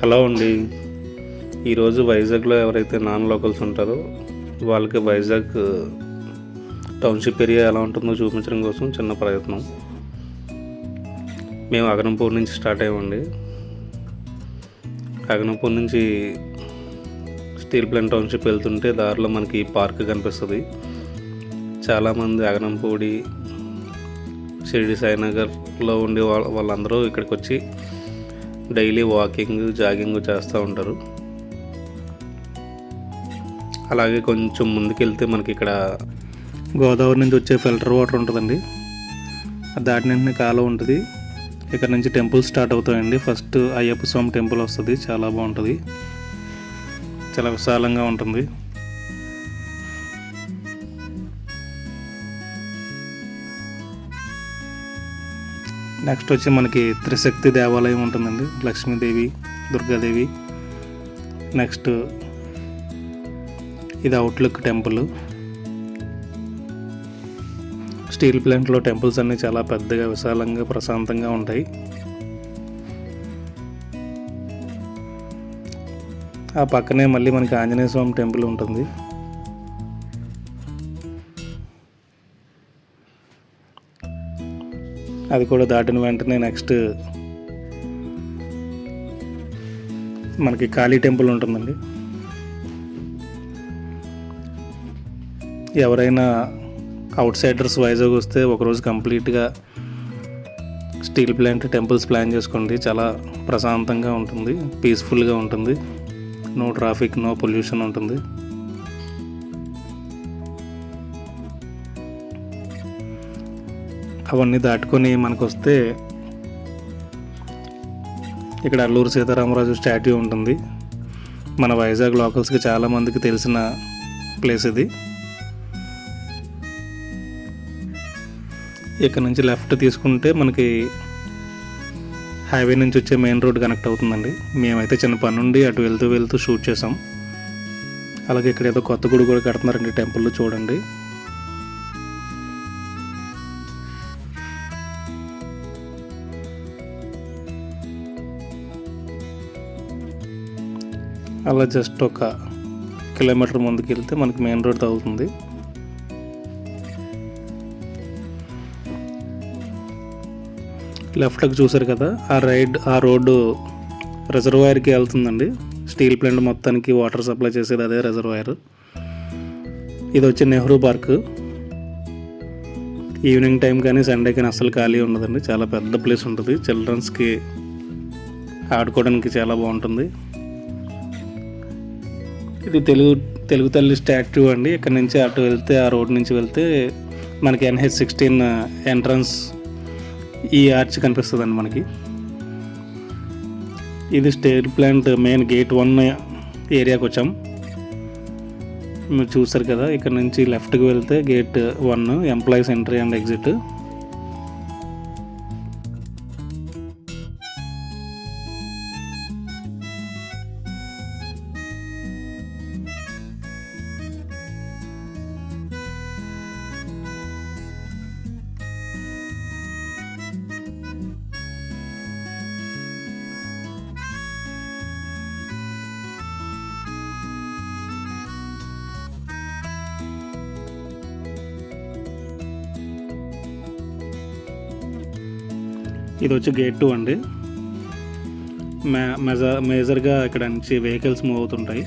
Hello అండి. ఈరోజు వైజాగ్లో ఎవరైతే నాన్ లోకల్స్ ఉంటారో వాళ్ళకి వైజాగ్ టౌన్షిప్ ఏరియా ఎలా ఉంటుందో చూపించడం కోసం చిన్న ప్రయత్నం. మేము అగనంపూర్ నుంచి స్టార్ట్ అయ్యామండి. అగనంపూర్ నుంచి స్టీల్ ప్లాంట్ టౌన్షిప్ వెళ్తుంటే దారిలో మనకి పార్క్ కనిపిస్తుంది. చాలామంది అగనంపూడి, షిరిడి సాయినగర్లో ఉండే వాళ్ళందరూ ఇక్కడికి వచ్చి డైలీ వాకింగ్, జాగింగ్ చేస్తూ ఉంటారు. అలాగే కొంచెం ముందుకెళ్తే మనకి ఇక్కడ గోదావరి నుంచి వచ్చే ఫిల్టర్ వాటర్ ఉంటుందండి. దాటిన కాలువ ఉంటుంది. ఇక్కడ నుంచి టెంపుల్ స్టార్ట్ అవుతాయండి. ఫస్ట్ అయ్యప్ప స్వామి టెంపుల్ వస్తుంది, చాలా బాగుంటుంది, చాలా విశాలంగా ఉంటుంది. నెక్స్ట్ వచ్చి మనకి త్రిశక్తి దేవాలయం ఉంటుందండి, లక్ష్మీదేవి, దుర్గాదేవి. నెక్స్ట్ ఇది అవుట్లుక్ టెంపుల్. స్టీల్ ప్లాంట్లో టెంపుల్స్ అన్నీ చాలా పెద్దగా, విశాలంగా, ప్రశాంతంగా ఉంటాయి. ఆ పక్కనే మళ్ళీ మనకి ఆంజనేయ స్వామి టెంపుల్ ఉంటుంది. అది కూడా దాటిన వెంటనే నెక్స్ట్ మనకి కాళీ టెంపుల్ ఉంటుందండి. ఎవరైనా అవుట్ సైడర్స్ వైజాగ్ వస్తే ఒకరోజు కంప్లీట్గా స్టీల్ ప్లాంట్ టెంపుల్స్ ప్లాన్ చేసుకోండి. చాలా ప్రశాంతంగా ఉంటుంది, పీస్ఫుల్గా ఉంటుంది, నో ట్రాఫిక్, నో పొల్యూషన్ ఉంటుంది. అవన్నీ దాటుకొని మనకు వస్తే ఇక్కడ అల్లూరు సీతారామరాజు స్టాట్యూ ఉంటుంది. మన వైజాగ్ లోకల్స్కి చాలామందికి తెలిసిన ప్లేస్ ఇది. ఇక్కడ నుంచి లెఫ్ట్ తీసుకుంటే మనకి హైవే నుంచి వచ్చే మెయిన్ రోడ్ కనెక్ట్ అవుతుందండి. మేమైతే చిన్న పని నుండి అటు వెళ్తూ షూట్ చేసాం. అలాగే ఇక్కడ ఏదో కొత్త గుడి కూడా కడుతున్నారండి, టెంపుల్ చూడండి. అలా జస్ట్ ఒక కిలోమీటర్ ముందుకు వెళ్తే మనకి మెయిన్ రోడ్ తగులుతుంది. లెఫ్ట్కి చూసారు కదా, ఆ రోడ్డు రిజర్వాయర్కి వెళ్తుందండి. స్టీల్ ప్లాంట్ మొత్తానికి వాటర్ సప్లై చేసేది అదే రిజర్వాయర్. ఇది వచ్చి నెహ్రూ పార్క్. ఈవినింగ్ టైం కానీ సండే కానీ అస్సలు ఖాళీ ఉండదండి. చాలా పెద్ద ప్లేస్ ఉంటుంది. చిల్డ్రన్స్కి ఆడుకోవడానికి చాలా బాగుంటుంది. ఇది తెలుగు తల్లి స్టాట్యూ అండి. ఇక్కడ నుంచి అటు వెళ్తే, ఆ రోడ్ నుంచి వెళ్తే మనకి NH-16 ఎంట్రన్స్ ఈ ఆర్చ్ కనిపిస్తుందండి మనకి. ఇది స్టీల్ ప్లాంట్ మెయిన్ గేట్ 1 ఏరియాకి వచ్చాం. మీరు చూసారు కదా, ఇక్కడ నుంచి లెఫ్ట్కి వెళ్తే gate 1 employees entry and exit. ఇది వచ్చి గేట్ 2 అండి. మేజర్గా ఇక్కడ నుంచి వెహికల్స్ మూవ్ అవుతుంటాయి.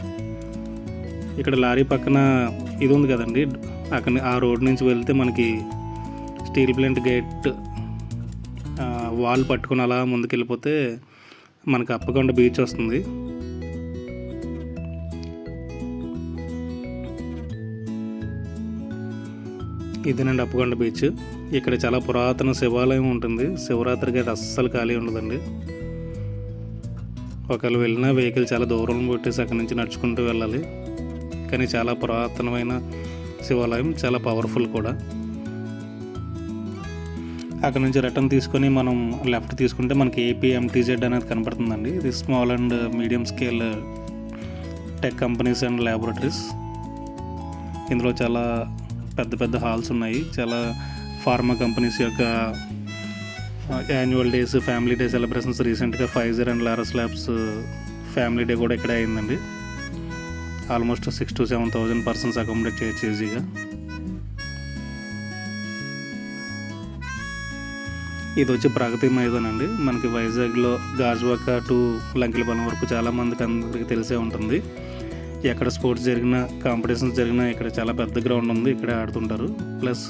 ఇక్కడ లారీ పక్కన ఇది ఉంది కదండి, అక్కడ ఆ రోడ్ నుంచి వెళ్తే మనకి స్టీల్ ప్లాంట్ గేట్ వాల్ పట్టుకుని అలా ముందుకెళ్ళిపోతే మనకి అప్పకొండ బీచ్ వస్తుంది. ఇదేనండి అప్పకొండ బీచ్. ఇక్కడ చాలా పురాతన శివాలయం ఉంటుంది. శివరాత్రికి అయితే అస్సలు ఖాళీ ఉండదండి. ఒకవేళ వెళ్ళినా వెహికల్ చాలా దూరం పెట్టేసి అక్కడి నుంచి నడుచుకుంటూ వెళ్ళాలి. కానీ చాలా పురాతనమైన శివాలయం, చాలా పవర్ఫుల్ కూడా. అక్కడ నుంచి రిటర్న్ తీసుకొని మనం లెఫ్ట్ తీసుకుంటే మనకి APMTZ అనేది కనపడుతుందండి. ఇది small and medium scale tech companies and laboratories. ఇందులో చాలా పెద్ద పెద్ద హాల్స్ ఉన్నాయి. చాలా ఫార్మా కంపెనీస్ యొక్క annual days, family day celebrations రీసెంట్గా Pfizer and Laurus labs family day కూడా ఇక్కడే అయిందండి. ఆల్మోస్ట్ 6,000 to 7,000 పర్సన్స్ అకామిడేట్ చేయొచ్చు ఈజీగా. ఇది వచ్చి ప్రగతి మైదాన్ అండి. మనకి వైజాగ్లో గాజువాక టు లంకిలపాలెం వరకు చాలామందికి అందరికీ తెలిసే ఉంటుంది. ఎక్కడ స్పోర్ట్స్ జరిగినా, కాంపిటీషన్స్ జరిగినా ఇక్కడ చాలా పెద్ద గ్రౌండ్ ఉంది, ఇక్కడే ఆడుతుంటారు. ప్లస్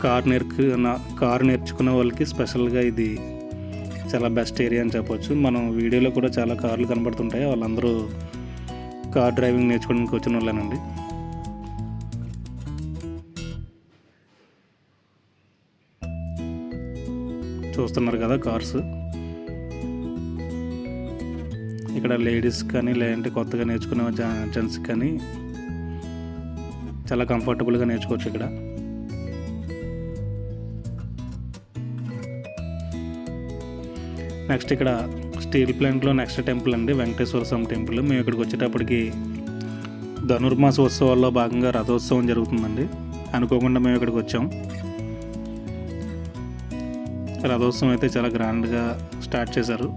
కారు నేర్చుకునే వాళ్ళకి స్పెషల్గా ఇది చాలా బెస్ట్ ఏరియా అని చెప్పొచ్చు. మనం వీడియోలో కూడా చాలా కార్లు కనబడుతుంటాయి, వాళ్ళందరూ కార్ డ్రైవింగ్ నేర్చుకోవడానికి వచ్చిన వాళ్ళేనండి. చూస్తున్నారు కదా కార్స్. ఇక్కడ లేడీస్ కానీ లేదంటే కొత్తగా నేర్చుకునే జెంట్స్ కానీ చాలా కంఫర్టబుల్గా నేర్చుకోవచ్చు ఇక్కడ. నెక్స్ట్ ఇక్కడ స్టీల్ ప్లాంట్లో నెక్స్ట్ టెంపుల్ అండి, వెంకటేశ్వర స్వామి టెంపుల్. మేము ఇక్కడికి వచ్చేటప్పటికి ధనుర్మాస ఉత్సవాల్లో భాగంగా రథోత్సవం జరుగుతుందండి. అనుకోకుండా మేము ఇక్కడికి వచ్చాం. రథోత్సవం అయితే చాలా గ్రాండ్గా స్టార్ట్ చేశారు.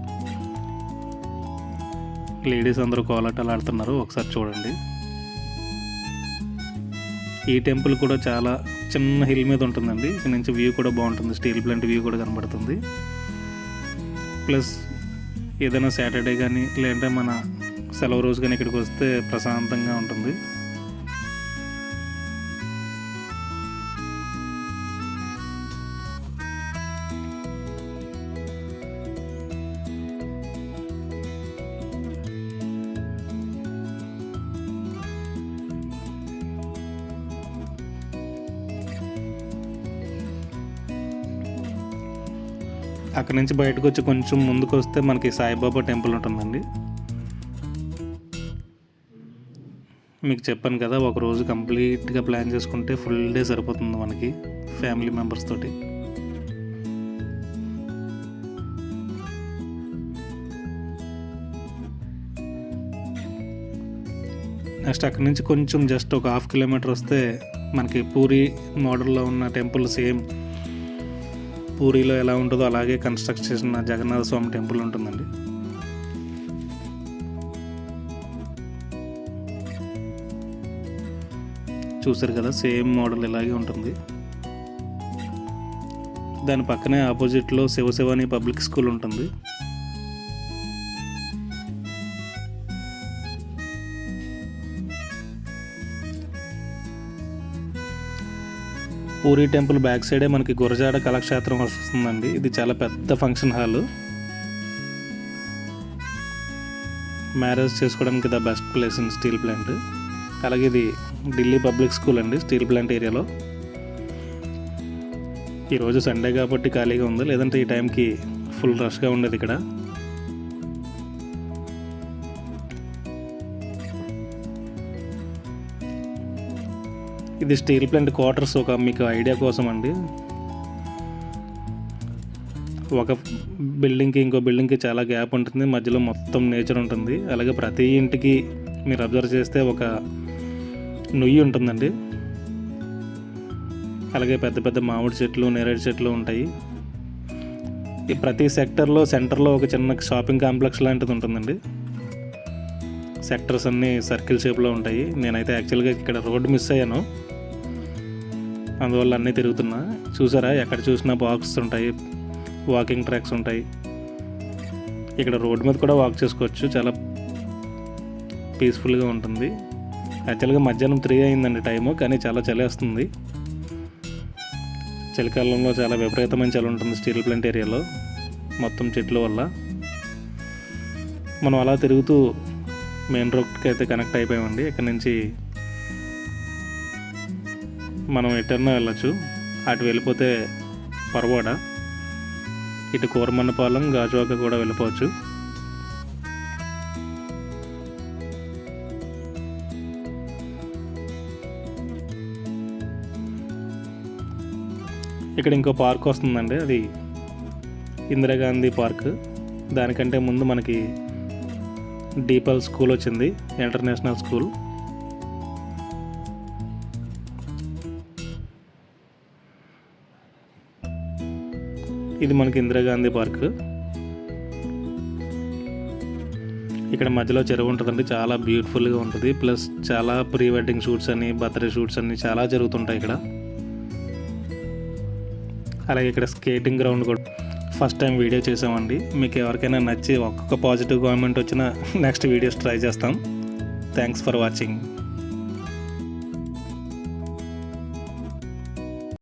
లేడీస్ అందరూ కోలాటాలు ఆడుతున్నారు, ఒకసారి చూడండి. ఈ టెంపుల్ కూడా చాలా చిన్న హిల్ మీద ఉంటుందండి. ఇక్కడ నుంచి వ్యూ కూడా బాగుంటుంది, స్టీల్ ప్లాంట్ వ్యూ కూడా కనబడుతుంది. ప్లస్ ఏదైనా సాటర్డే కానీ లేదంటే మన సెలవు రోజు కానీ ఇక్కడికి వస్తే ప్రశాంతంగా ఉంటుంది. అక్కడి నుంచి బయటకు వచ్చి కొంచెం ముందుకు వస్తే మనకి సాయిబాబా టెంపుల్ ఉంటుందండి. మీకు చెప్పాను కదా, ఒకరోజు కంప్లీట్గా ప్లాన్ చేసుకుంటే ఫుల్ డే సరిపోతుంది మనకి ఫ్యామిలీ మెంబర్స్ తోటి. నెక్స్ట్ అక్కడి నుంచి కొంచెం జస్ట్ ఒక 1/2 kilometer వస్తే మనకి పూరి మోడల్లో ఉన్న టెంపుల్, సేమ్ పూరిలో ఎలా ఉంటుందో అలాగే కన్స్ట్రక్ట్ చేసిన జగన్నాథ స్వామి టెంపుల్ ఉంటుందండి. చూసారు కదా, సేమ్ మోడల్ ఇలాగే ఉంటుంది. దాని పక్కనే ఆపోజిట్లో శివశివాని పబ్లిక్ స్కూల్ ఉంటుంది. పూరి టెంపుల్ బ్యాక్ సైడే మనకి గురజాడ కళాక్షేత్రం వస్తుందండి. ఇది చాలా పెద్ద ఫంక్షన్ హాల్, మ్యారేజ్ చేసుకోవడానికి the best place in steel plant. అలాగే ఇది ఢిల్లీ పబ్లిక్ స్కూల్ అండి, స్టీల్ ప్లాంట్ ఏరియాలో. ఈరోజు సండే కాబట్టి ఖాళీగా ఉంది, లేదంటే ఈ టైంకి ఫుల్ రష్గా ఉండేది ఇక్కడ. ఇది స్టీల్ ప్లాంట్ క్వార్టర్స్. ఒక మీకు ఐడియా కోసం అండి, ఒక బిల్డింగ్కి ఇంకో బిల్డింగ్కి చాలా గ్యాప్ ఉంటుంది, మధ్యలో మొత్తం నేచర్ ఉంటుంది. అలాగే ప్రతి ఇంటికి మీరు అబ్జర్వ్ చేస్తే ఒక నుయ్యి ఉంటుందండి. అలాగే పెద్ద పెద్ద మామిడి చెట్లు, నేరేడు చెట్లు ఉంటాయి. ఈ ప్రతి సెంటర్లో ఒక చిన్న షాపింగ్ కాంప్లెక్స్ లాంటిది ఉంటుందండి. సెక్టర్స్ అన్నీ సర్కిల్ షేప్లో ఉంటాయి. నేనైతే యాక్చువల్గా ఇక్కడ రోడ్డు మిస్ అయ్యాను, అందువల్ల అన్నీ తిరుగుతున్నా. చూసారా, ఎక్కడ చూసినా బాక్స్ ఉంటాయి, వాకింగ్ ట్రాక్స్ ఉంటాయి. ఇక్కడ రోడ్డు మీద కూడా వాక్ చేసుకోవచ్చు, చాలా పీస్ఫుల్గా ఉంటుంది. యాక్చువల్గా మధ్యాహ్నం 3 అయిందండి టైము, కానీ చాలా చలి వస్తుంది. చలికాలంలో చాలా విపరీతమైన చలి ఉంటుంది స్టీల్ ప్లాంట్ ఏరియాలో, మొత్తం చెట్ల వల్ల. మనం అలా తిరుగుతూ మెయిన్ రోడ్కి అయితే కనెక్ట్ అయిపోయామండి. ఇక్కడ నుంచి మనం ఎటన్నా వెళ్ళచ్చు. అటు వెళ్ళిపోతే పరవాడ, ఇటు కోరమన్నపాలెం, గాజువాక కూడా వెళ్ళిపోవచ్చు. ఇక్కడ ఇంకో పార్క్ వస్తుందండి, అది ఇందిరాగాంధీ పార్క్. దానికంటే ముందు మనకి డీపల్ స్కూల్ వచ్చింది, ఇంటర్నేషనల్ స్కూల్. ఇది మనకి ఇందిరాగాంధీ పార్క్. ఇక్కడ మధ్యలో చెరువు ఉంటుందండి, చాలా బ్యూటిఫుల్గా ఉంటుంది. ప్లస్ చాలా ప్రీ వెడ్డింగ్ షూట్స్ అని, బర్త్డే షూట్స్ అని చాలా జరుగుతుంటాయి ఇక్కడ. అలాగే ఇక్కడ స్కేటింగ్ గ్రౌండ్ కూడా ఫస్ట్ టైం వీడియో చేసామండి. మీకు ఎవరికైనా నచ్చి ఒక్కొక్క పాజిటివ్ కామెంట్ వచ్చినా నెక్స్ట్ వీడియోస్ ట్రై చేస్తాం. Thanks for watching.